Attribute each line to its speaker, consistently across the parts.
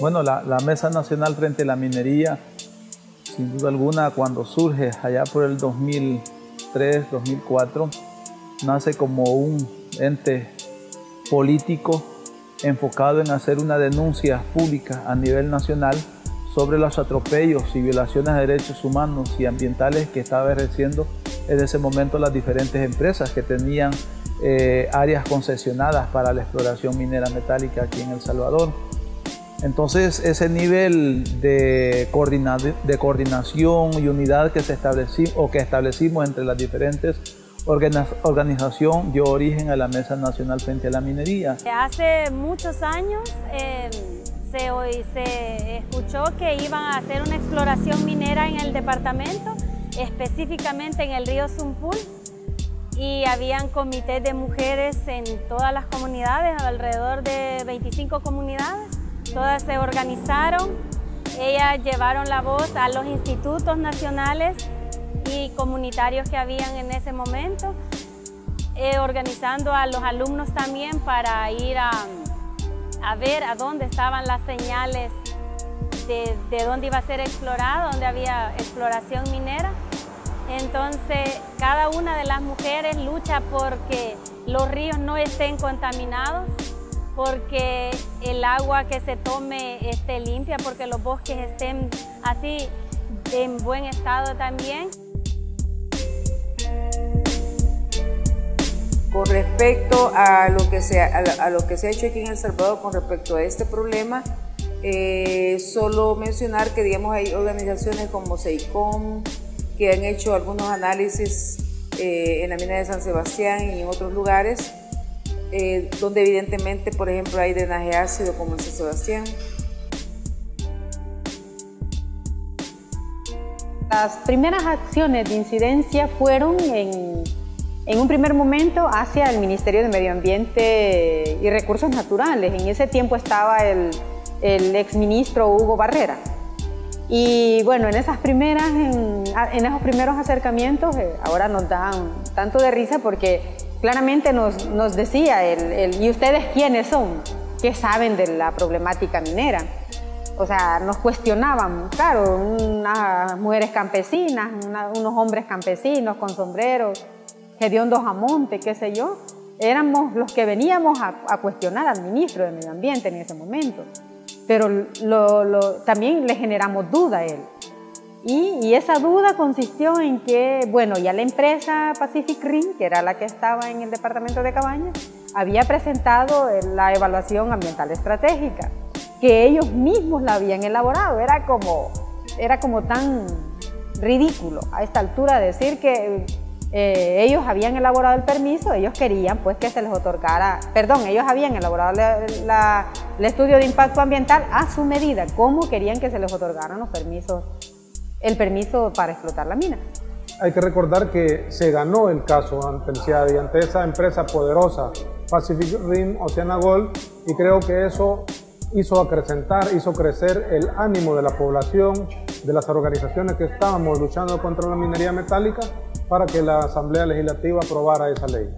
Speaker 1: Bueno, la Mesa Nacional frente a la Minería, sin duda alguna, cuando surge allá por el 2003, 2004, nace como un ente político enfocado en hacer una denuncia pública a nivel nacional sobre los atropellos y violaciones de derechos humanos y ambientales que estaba ejerciendo en ese momento las diferentes empresas que tenían áreas concesionadas para la exploración minera metálica aquí en El Salvador. Entonces, ese nivel de coordinación y unidad que establecimos entre las diferentes organizaciones dio origen a la Mesa Nacional frente a la Minería.
Speaker 2: Hace muchos años se escuchó que iban a hacer una exploración minera en el departamento, específicamente en el río Zumpul, y habían comités de mujeres en todas las comunidades, alrededor de 25 comunidades. Todas se organizaron, ellas llevaron la voz a los institutos nacionales y comunitarios que habían en ese momento, organizando a los alumnos también para ir a ver a dónde estaban las señales de dónde iba a ser explorado, dónde había exploración minera. Entonces, cada una de las mujeres lucha porque los ríos no estén contaminados, porque el agua que se tome esté limpia, porque los bosques estén así en buen estado también.
Speaker 3: Con respecto a lo que se ha hecho aquí en El Salvador con respecto a este problema, solo mencionar que digamos, hay organizaciones como SEICOM que han hecho algunos análisis en la mina de San Sebastián y en otros lugares, donde evidentemente, por ejemplo, hay drenaje ácido como en San Sebastián.
Speaker 4: Las primeras acciones de incidencia fueron en un primer momento hacia el Ministerio de Medio Ambiente y Recursos Naturales. En ese tiempo estaba el exministro Hugo Barrera. Y bueno, en esos primeros acercamientos ahora nos dan tanto de risa porque claramente nos decía ¿y ustedes quiénes son? ¿Qué saben de la problemática minera? O sea, nos cuestionaban, claro, unas mujeres campesinas, unos hombres campesinos con sombreros, hediondos a monte, qué sé yo. Éramos los que veníamos a cuestionar al ministro de Medio Ambiente en ese momento. Pero también le generamos duda a él. Y esa duda consistió en que, bueno, ya la empresa Pacific Rim, que era la que estaba en el departamento de Cabañas, había presentado la evaluación ambiental estratégica, que ellos mismos la habían elaborado. Era como tan ridículo a esta altura decir que ellos habían elaborado el permiso, ellos querían pues que se les otorgara, ellos habían elaborado el estudio de impacto ambiental a su medida, cómo querían que se les otorgaran el permiso para explotar la mina.
Speaker 5: Hay que recordar que se ganó el caso ante el CIADI, ante esa empresa poderosa, Pacific Rim OceanaGold, y creo que eso hizo crecer el ánimo de la población, de las organizaciones que estábamos luchando contra la minería metálica, para que la Asamblea Legislativa aprobara esa ley.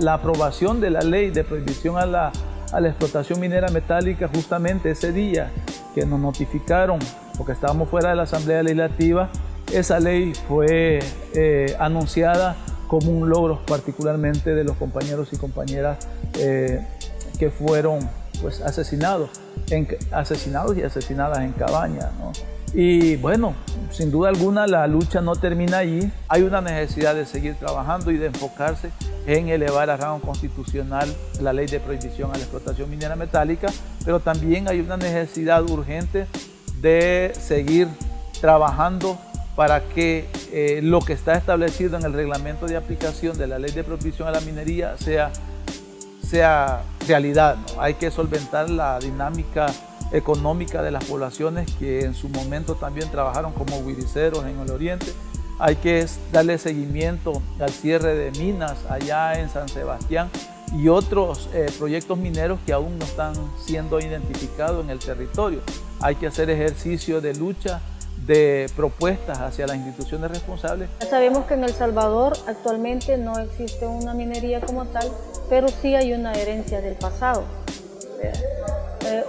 Speaker 1: La aprobación de la ley de prohibición a la explotación minera metálica, justamente ese día que nos notificaron, porque estábamos fuera de la Asamblea Legislativa, esa ley fue anunciada como un logro particularmente de los compañeros y compañeras que fueron pues, asesinados y asesinadas en Cabañas, ¿no? Y bueno, sin duda alguna la lucha no termina allí. Hay una necesidad de seguir trabajando y de enfocarse en elevar a rango constitucional la ley de prohibición a la explotación minera metálica, pero también hay una necesidad urgente de seguir trabajando para que lo que está establecido en el reglamento de aplicación de la ley de prohibición a la minería sea realidad, ¿no? Hay que solventar la dinámica económica de las poblaciones que en su momento también trabajaron como huiriceros en el oriente. Hay que darle seguimiento al cierre de minas allá en San Sebastián, y otros proyectos mineros que aún no están siendo identificados en el territorio. Hay que hacer ejercicio de lucha, de propuestas hacia las instituciones responsables.
Speaker 6: Sabemos que en El Salvador actualmente no existe una minería como tal, pero sí hay una herencia del pasado.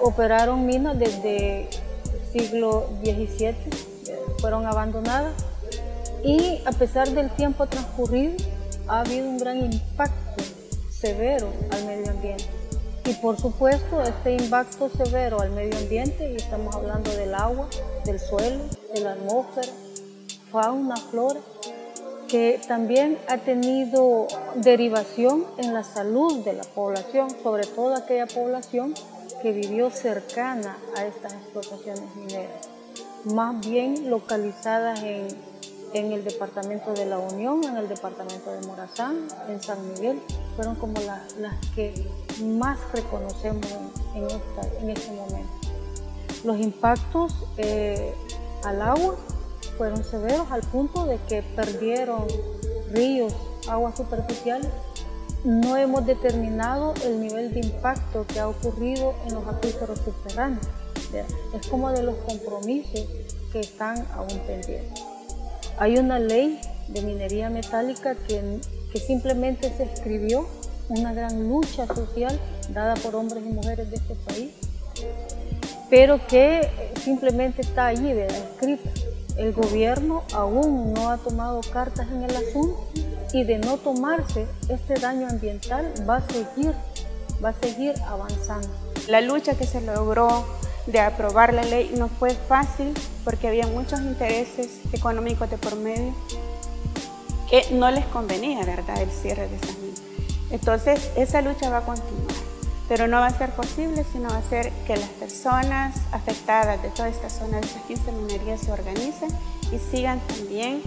Speaker 6: Operaron minas desde el siglo XVII, fueron abandonadas y a pesar del tiempo transcurrido ha habido un gran impacto severo al medio ambiente. Y por supuesto este impacto severo al medio ambiente, y estamos hablando del agua, del suelo, de la atmósfera, fauna, flora, que también ha tenido derivación en la salud de la población, sobre todo aquella población que vivió cercana a estas explotaciones mineras, más bien localizadas en el departamento de La Unión, en el departamento de Morazán, en San Miguel, fueron como las que más reconocemos en este momento. Los impactos al agua fueron severos al punto de que perdieron ríos, aguas superficiales. No hemos determinado el nivel de impacto que ha ocurrido en los acuíferos subterráneos. Es como de los compromisos que están aún pendientes. Hay una ley de minería metálica que simplemente se escribió, una gran lucha social dada por hombres y mujeres de este país, pero que simplemente está allí, escrita. El gobierno aún no ha tomado cartas en el asunto y de no tomarse, este daño ambiental va a seguir avanzando.
Speaker 7: La lucha que se logró de aprobar la ley no fue fácil porque había muchos intereses económicos de por medio que no les convenía, ¿verdad?, el cierre de esas minas. Entonces, esa lucha va a continuar, pero no va a ser posible, sino va a ser que las personas afectadas de toda esta zona de esas 15 minerías se organicen y sigan también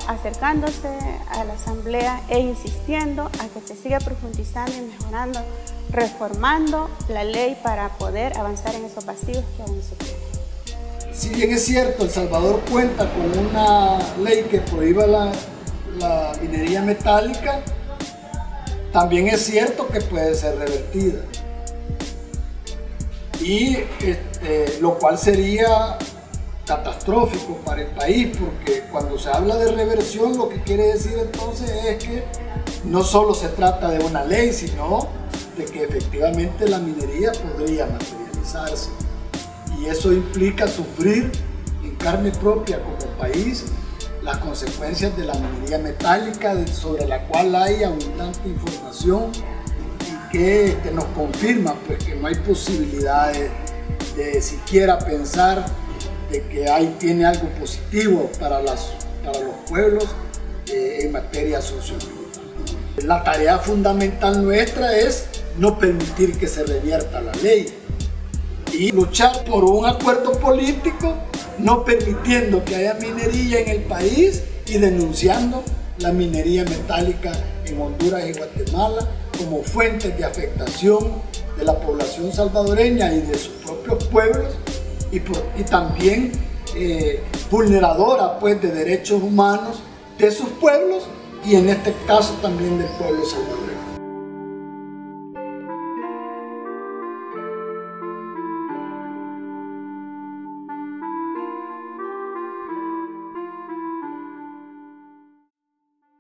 Speaker 7: acercándose a la asamblea e insistiendo a que se siga profundizando y mejorando, reformando la ley para poder avanzar en esos vacíos que aún se tienen.
Speaker 8: Si bien es cierto, El Salvador cuenta con una ley que prohíba la minería metálica, también es cierto que puede ser revertida, y lo cual sería catastrófico para el país, porque cuando se habla de reversión lo que quiere decir entonces es que no solo se trata de una ley, sino de que efectivamente la minería podría materializarse, y eso implica sufrir en carne propia como país las consecuencias de la minería metálica, sobre la cual hay abundante información y que nos confirma pues, que no hay posibilidades de siquiera pensar de que ahí tiene algo positivo para los pueblos en materia socioambiental. La tarea fundamental nuestra es no permitir que se revierta la ley y luchar por un acuerdo político, no permitiendo que haya minería en el país y denunciando la minería metálica en Honduras y Guatemala como fuentes de afectación de la población salvadoreña y de sus propios pueblos, y también vulneradora pues, de derechos humanos de sus pueblos y en este caso también del pueblo salvadoreño.